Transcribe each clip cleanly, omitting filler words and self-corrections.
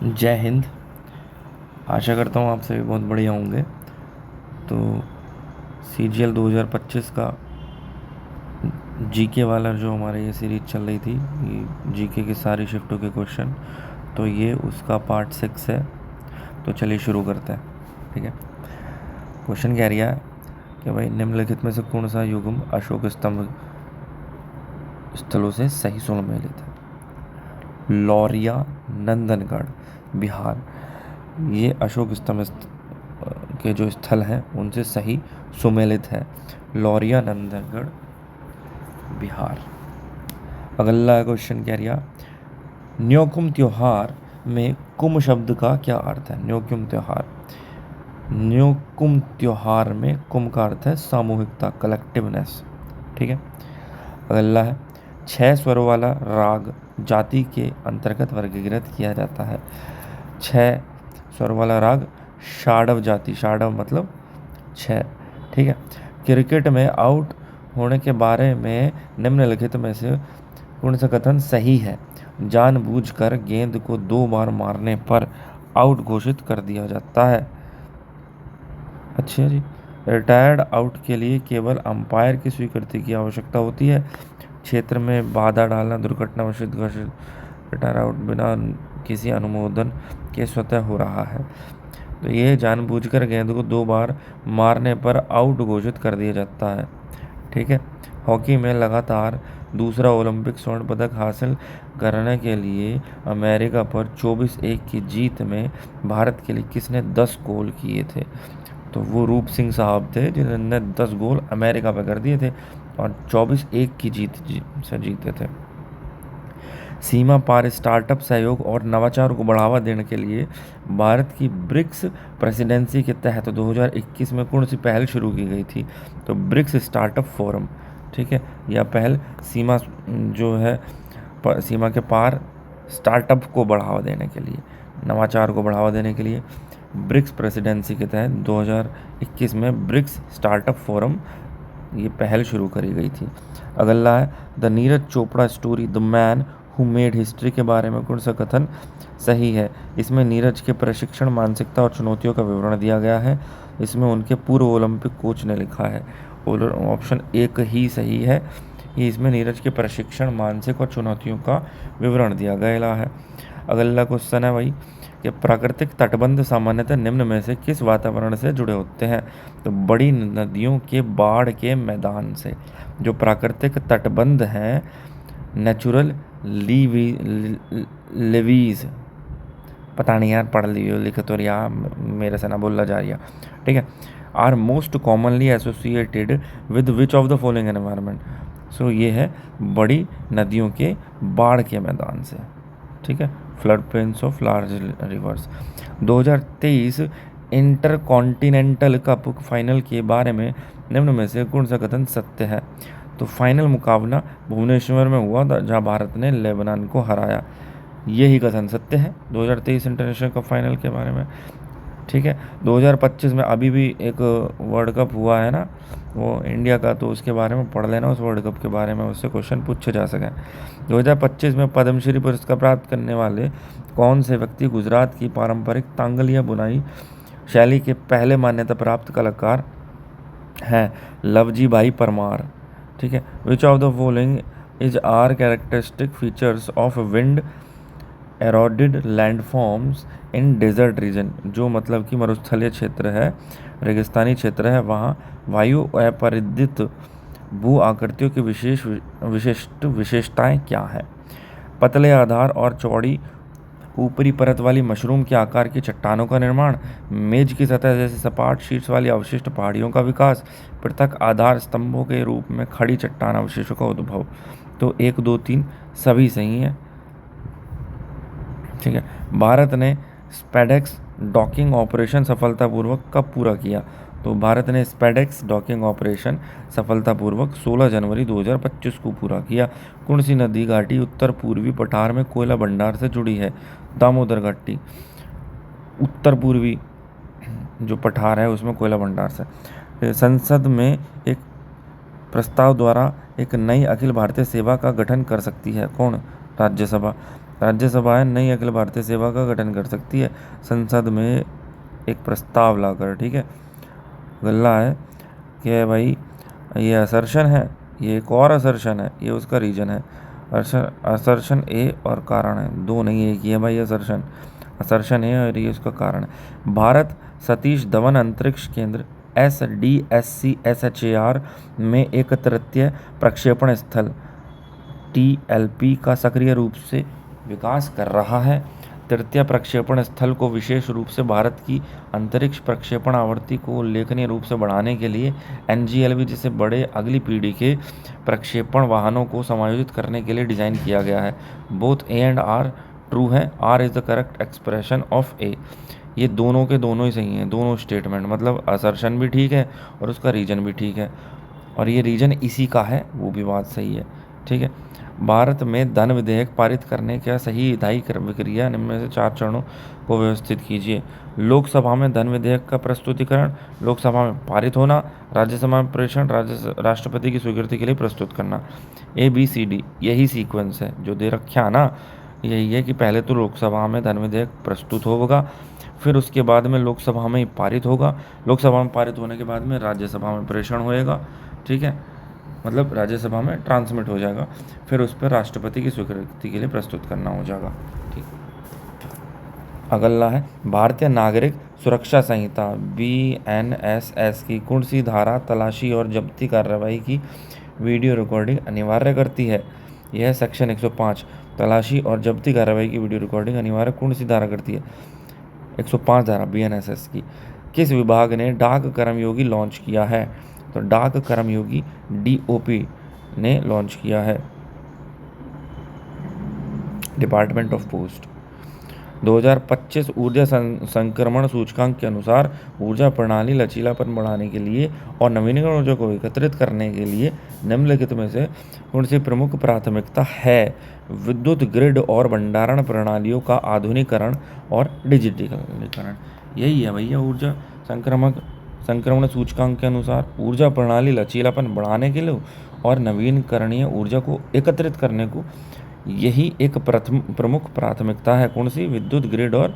जय हिंद। आशा करता हूँ आप सभी बहुत बढ़िया होंगे। तो CGL 2025 का जीके वाला जो हमारे ये सीरीज चल रही थी, ये जीके की सारी शिफ्टों के क्वेश्चन, तो ये उसका पार्ट 6 है। तो चलिए शुरू करते हैं। ठीक है। क्वेश्चन कह रहा है कि भाई निम्नलिखित में से कौन सा युग्म अशोक स्तंभ स्थलों से सही सुमेलित है? लौरिया, नंदनगढ़, बिहार। ये अशोक स्तंभ के जो स्थल हैं उनसे सही सुमेलित है। लौरिया, नंदनगढ़, बिहार। अगला क्वेश्चन कह रिया न्योकुम त्योहार में कुम शब्द का क्या अर्थ है? न्योकुम त्योहार, न्योकुम त्योहार में कुम का अर्थ है सामूहिकता, कलेक्टिवनेस। ठीक है। अगला है 6 स्वरों वाला राग जाति के अंतर्गत वर्गीकृत किया जाता है। 6 स्वर वाला राग षाडव जाति, षाडव मतलब 6। ठीक है। क्रिकेट में आउट होने के बारे में निम्नलिखित में से कौन सा कथन सही है? जानबूझकर गेंद को 2 बार मारने पर आउट घोषित कर दिया जाता है। अच्छा जी। रिटायर्ड आउट के लिए केवल अंपायर की स्वीकृति की आवश्यकता होती है। क्षेत्र में बाधा डालना दुर्घटनावश घोषित, रिटायर आउट बिना किसी अनुमोदन के स्वतः हो रहा है। तो ये जानबूझकर गेंद को 2 बार मारने पर आउट घोषित कर दिया जाता है। ठीक है। हॉकी में लगातार दूसरा ओलंपिक स्वर्ण पदक हासिल करने के लिए अमेरिका पर 24-1 की जीत में भारत के लिए किसने 10 गोल किए थे? तो वो रूप सिंह साहब थे जिन्होंने 10 गोल अमेरिका पे कर दिए थे और 24-1 की जीत से जीते थे। सीमा पार स्टार्टअप सहयोग और नवाचार को बढ़ावा देने के लिए भारत की ब्रिक्स प्रेसिडेंसी के तहत 2021 में कौन सी पहल शुरू की गई थी? तो ब्रिक्स स्टार्टअप फोरम। ठीक है। यह पहल सीमा जो है सीमा के पार स्टार्टअप को बढ़ावा देने के लिए, नवाचार को बढ़ावा देने के लिए ब्रिक्स प्रेसिडेंसी के तहत 2021 में ब्रिक्स स्टार्टअप फोरम ये पहल शुरू करी गई थी। अगला है the Neeraj Chopra story the man who made history के बारे में कौन सा कथन सही है? इसमें नीरज के प्रशिक्षण, मानसिकता और चुनौतियों का विवरण दिया गया है। इसमें उनके पूर्व ओलंपिक कोच ने लिखा है। ऑप्शन 1 ही सही है। ये इसमें नीरज के प्रशिक्षण, मानसिक और चुनौतियों का विवरण दिया गया है। अगला क्वेश्चन है भाई कि प्राकृतिक तटबंध सामान्यतः निम्न में से किस वातावरण से जुड़े होते हैं? तो बड़ी नदियों के बाढ़ के मैदान से। जो प्राकृतिक तटबंध हैं, नेचुरल लेवीज, पता नहीं यार, पढ़ लियो लिखे तो रिया, मेरे से ना बोला जा रहा। ठीक है। Are most commonly associated with which of the following environment? So ये है बड़ी नदियों के बाढ़ के मैदान से। ठीक है। Flood plains of large reverse. 2023 inter continental cup final के बारे में निम्न में से कौन सा कथन सत्य है? तो फाइनल मुकाबला भुवनेश्वर में हुआ था जहां भारत ने लेबनान को हराया। यही कथन सत्य है 2023 इंटरनेशनल कप फाइनल के बारे में। ठीक है। 2025 में अभी भी एक वर्ल्ड कप हुआ है ना, वो इंडिया का, तो उसके बारे में पढ़ लेना, उस वर्ल्ड कप के बारे में उससे क्वेश्चन पूछे जा सके। 2025 में पद्मश्री पुरस्कार प्राप्त करने वाले कौन से व्यक्ति गुजरात की पारंपरिक तांगलिया बुनाई शैली के पहले मान्यता प्राप्त कलाकार हैं? लवजी भाई परमार। ठीक है। Which of the following is are characteristic features of wind eroded landforms in desert region? जो मतलब कि मरुस्थलीय क्षेत्र है, रेगिस्तानी क्षेत्र है, वहाँ वायु अपरिदित भू आकृतियों की विशेषताएं क्या है? पतले आधार और चौड़ी ऊपरी परत वाली मशरूम के आकार की चट्टानों का निर्माण, मेज की सतह जैसे सपाट शीर्ष वाली अवशिष्ट पहाड़ियों का विकास, पृथक आधार स्तंभों के रूप में खड़ी चट्टान अवशेषों का उद्भव। तो 1, 2, 3 सभी सही हैं। ठीक है। भारत ने स्पेडेक्स डॉकिंग ऑपरेशन सफलतापूर्वक कब पूरा किया? तो भारत ने स्पेडेक्स डॉकिंग ऑपरेशन सफलतापूर्वक 16 जनवरी 2025 को पूरा किया। कौन सी नदी घाटी उत्तर पूर्वी पठार में कोयला भंडार से जुड़ी है? दामोदर घाटी उत्तर पूर्वी जो पठार है उसमें कोयला भंडार से। संसद में एक प्रस्ताव द्वारा एक नई अखिल भारतीय सेवा का गठन कर सकती है कौन? राज्यसभा। राज्यसभा है नई अखिल भारतीय सेवा का गठन कर सकती है संसद में एक प्रस्ताव लाकर। ठीक है, गल्ला है कि भाई ये असर्शन है, ये एक और असर्शन है, ये उसका रीजन है। असर्शन ए और कारण है, दो नहीं एक ही है भाई। असर्शन है और ये उसका कारण है। भारत सतीश धवन अंतरिक्ष केंद्र SDSCSHAR में एक तृतीय प्रक्षेपण स्थल TLP का सक्रिय रूप से विकास कर रहा है। तृतीय प्रक्षेपण स्थल को विशेष रूप से भारत की अंतरिक्ष प्रक्षेपण आवृत्ति को उल्लेखनीय रूप से बढ़ाने के लिए NGLV जैसे बड़े अगली पीढ़ी के प्रक्षेपण वाहनों को समायोजित करने के लिए डिज़ाइन किया गया है। Both A and R true है। R is the correct expression of A। ये दोनों के दोनों ही सही हैं, दोनों स्टेटमेंट, मतलब असर्शन भी ठीक है और उसका रीजन भी ठीक है, और ये रीजन इसी का है, वो भी बात सही है। ठीक है, भारत में धन विधेयक पारित करने का सही विधायी प्रक्रिया निम्न में से 4 चरणों को व्यवस्थित कीजिए। लोकसभा में धन विधेयक का प्रस्तुतिकरण, लोकसभा में पारित होना, राज्यसभा में प्रेषण, राष्ट्रपति की स्वीकृति के लिए प्रस्तुत करना। ABCD यही सीक्वेंस है जो दे रखा है ना, यही है कि पहले तो लोकसभा में धन विधेयक प्रस्तुत होगा, फिर उसके बाद में लोकसभा में पारित होगा, लोकसभा में पारित होने के बाद में राज्यसभा में प्रेषण होएगा। ठीक है, मतलब राज्यसभा में ट्रांसमिट हो जाएगा, फिर उस पर राष्ट्रपति की स्वीकृति के लिए प्रस्तुत करना हो जाएगा। ठीक, अगला है भारतीय नागरिक सुरक्षा संहिता BNSS की कौन सी धारा तलाशी और जब्ती कार्रवाई की वीडियो रिकॉर्डिंग अनिवार्य करती है? यह है सेक्शन 105। तलाशी और जब्ती कार्रवाई की वीडियो रिकॉर्डिंग अनिवार्य कौन सी धारा करती है? 105 धारा BNSS की। किस विभाग ने डाक कर्मयोगी लॉन्च किया है? तो डाक कर्मयोगी DOP ने लॉन्च किया है, डिपार्टमेंट ऑफ पोस्ट। 2025 ऊर्जा संक्रमण सूचकांक के अनुसार ऊर्जा प्रणाली लचीलापन बढ़ाने के लिए और नवीनीकरण ऊर्जा को एकत्रित करने के लिए निम्नलिखित में से कौन सी प्रमुख प्राथमिकता है? विद्युत ग्रिड और भंडारण प्रणालियों का आधुनिकीकरण और डिजिटलीकरण। यही है भैया ऊर्जा संक्रमण सूचकांक के अनुसार ऊर्जा प्रणाली लचीलापन बढ़ाने के लिए और नवीनकरणीय ऊर्जा को एकत्रित करने को, यही एक प्रमुख प्राथमिकता है। कौन सी? विद्युत ग्रिड और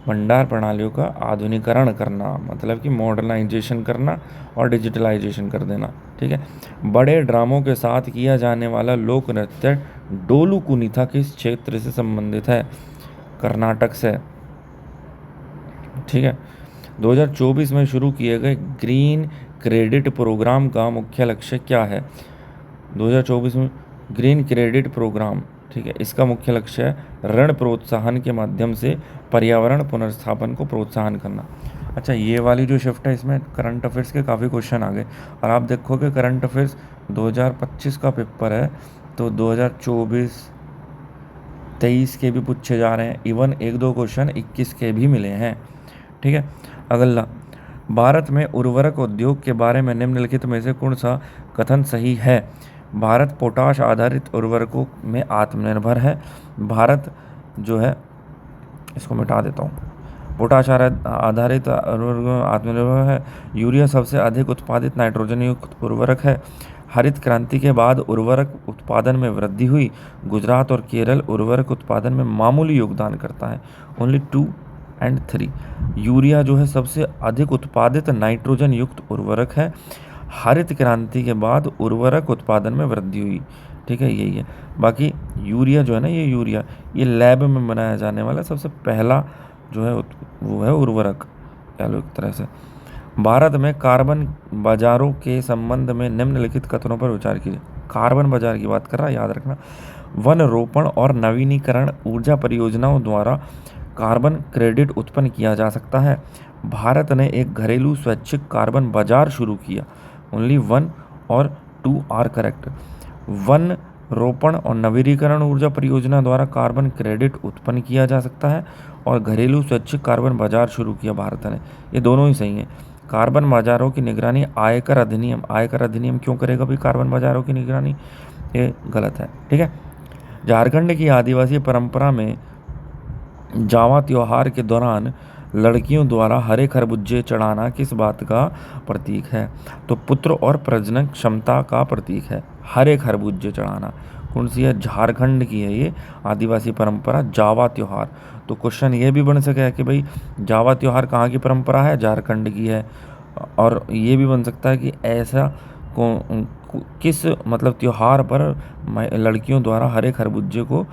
भंडार प्रणालियों का आधुनिकीकरण करना, मतलब कि मॉडर्नाइजेशन करना और डिजिटलाइजेशन कर देना। ठीक है, बड़े ड्रामों के साथ किया जाने वाला लोक नृत्य डोलू कुनीता किस क्षेत्र से संबंधित है? कर्नाटक से। ठीक है, 2024 में शुरू किए गए ग्रीन क्रेडिट प्रोग्राम का मुख्य लक्ष्य क्या है? 2024 में ग्रीन क्रेडिट प्रोग्राम, ठीक है, इसका मुख्य लक्ष्य है ऋण प्रोत्साहन के माध्यम से पर्यावरण पुनर्स्थापन को प्रोत्साहन करना। अच्छा, ये वाली जो शिफ्ट है इसमें करंट अफेयर्स के काफ़ी क्वेश्चन आ गए, और आप देखोगे करंट अफेयर्स 2025 का पेपर है तो 2024 23 के भी पूछे जा रहे हैं, इवन 1-2 क्वेश्चन 21 के भी मिले हैं। ठीक है, अगला, भारत में उर्वरक उद्योग के बारे में निम्नलिखित में से कौन सा कथन सही है? भारत पोटाश आधारित उर्वरकों में आत्मनिर्भर है। भारत जो है, इसको मिटा देता हूँ, पोटाश आधारित उर्वरक आत्मनिर्भर है। यूरिया सबसे अधिक उत्पादित नाइट्रोजन युक्त उर्वरक है। हरित क्रांति के बाद उर्वरक उत्पादन में वृद्धि हुई। गुजरात और केरल उर्वरक उत्पादन में मामूली योगदान करता है, ओनली 2 और 3। यूरिया जो है सबसे अधिक उत्पादित नाइट्रोजन युक्त उर्वरक है। हरित क्रांति के बाद उर्वरक उत्पादन में वृद्धि हुई। ठीक है, यही है। बाकी यूरिया जो है ना, ये लैब में बनाया जाने वाला सबसे पहला जो है वो है उर्वरक, कह लो एक तरह से। भारत में कार्बन बाजारों के संबंध में निम्नलिखित कथनों पर विचार कीजिए। कार्बन बाजार की बात कर रहा है, याद रखना। वन रोपण और नवीनीकरण ऊर्जा परियोजनाओं द्वारा कार्बन क्रेडिट उत्पन्न किया जा सकता है। भारत ने एक घरेलू स्वैच्छिक कार्बन बाजार शुरू किया, ओनली 1 और 2 आर करेक्ट। वन रोपण और नवीनीकरण ऊर्जा परियोजना द्वारा कार्बन क्रेडिट उत्पन्न किया जा सकता है और घरेलू स्वैच्छिक कार्बन बाजार शुरू किया भारत ने, ये दोनों ही सही हैं। कार्बन बाजारों की निगरानी आयकर अधिनियम क्यों करेगा भाई कार्बन बाजारों की निगरानी? ये गलत है। ठीक है, झारखंड की आदिवासी परंपरा में जावा त्योहार के दौरान लड़कियों द्वारा हरे खरबूजे चढ़ाना किस बात का प्रतीक है? तो पुत्र और प्रजनन क्षमता का प्रतीक है हरे खरबूजे चढ़ाना। कौन सी है? झारखंड की है ये आदिवासी परंपरा जावा त्योहार। तो क्वेश्चन ये भी बन सके कि भाई जावा त्योहार कहाँ की परंपरा है? झारखंड की है। और ये भी बन सकता है कि ऐसा किस मतलब त्योहार पर लड़कियों द्वारा हरे खरबूजे को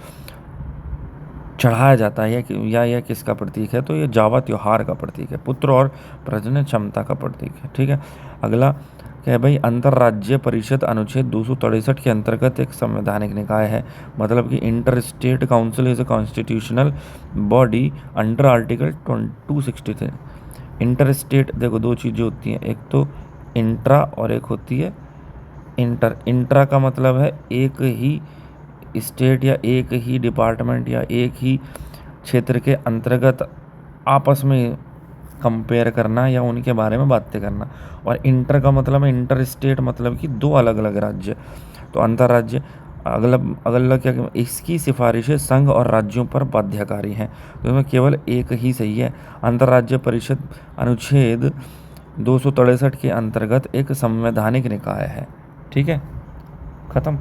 चढ़ाया जाता है, या यह किसका प्रतीक है? तो ये जावा त्योहार का प्रतीक है, पुत्र और प्रजनन क्षमता का प्रतीक है। ठीक है। अगला क्या है भाई? अंतर्राज्य परिषद अनुच्छेद 263 के अंतर्गत एक संवैधानिक निकाय है, मतलब कि inter state council is a constitutional body under article 263। Inter state, देखो दो चीज़ें होती हैं, एक तो इंट्रा और एक होती है इंटर। इंट्रा का मतलब है एक ही स्टेट या एक ही डिपार्टमेंट या एक ही क्षेत्र के अंतर्गत आपस में कंपेयर करना या उनके बारे में बातें करना। और इंटर का मतलब है इंटर स्टेट, मतलब कि दो अलग अलग राज्य। तो अंतर्राज्य। अगला अगला क्या, इसकी सिफारिशें संघ और राज्यों पर बाध्यकारी हैं, तो इसमें केवल एक ही सही है। अंतर्राज्य परिषद अनुच्छेद 263 के अंतर्गत एक संवैधानिक निकाय है। ठीक है, खत्म।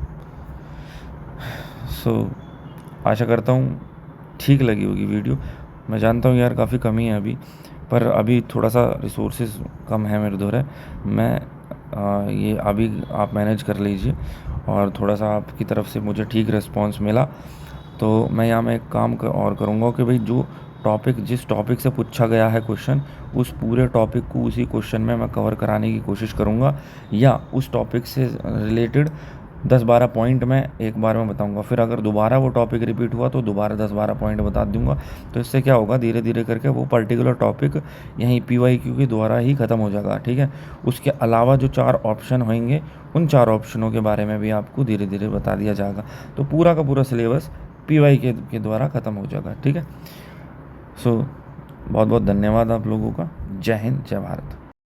आशा करता हूँ ठीक लगी होगी वीडियो। मैं जानता हूँ यार काफ़ी कमी है अभी, पर अभी थोड़ा सा रिसोर्सेज कम है मेरे द्वारा। मैं ये अभी आप मैनेज कर लीजिए, और थोड़ा सा आपकी तरफ से मुझे ठीक रिस्पांस मिला तो मैं यहाँ में एक काम और करूँगा कि भाई जो टॉपिक जिस टॉपिक से पूछा गया है क्वेश्चन, उस पूरे टॉपिक को उसी क्वेश्चन में मैं कवर कराने की कोशिश करूँगा, या उस टॉपिक से रिलेटेड 10-12 पॉइंट मैं एक बार में बताऊंगा। फिर अगर दोबारा वो टॉपिक रिपीट हुआ तो दोबारा 10-12 पॉइंट बता दूंगा। तो इससे क्या होगा, धीरे धीरे करके वो पर्टिकुलर टॉपिक यहीं PYQ के द्वारा ही ख़त्म हो जाएगा। ठीक है। उसके अलावा जो 4 ऑप्शन होंगे, उन 4 ऑप्शनों के बारे में भी आपको धीरे धीरे बता दिया जाएगा। तो पूरा का पूरा सिलेबस PYQ के द्वारा ख़त्म हो जाएगा। ठीक है। बहुत बहुत धन्यवाद आप लोगों का। जय हिंद, जय भारत।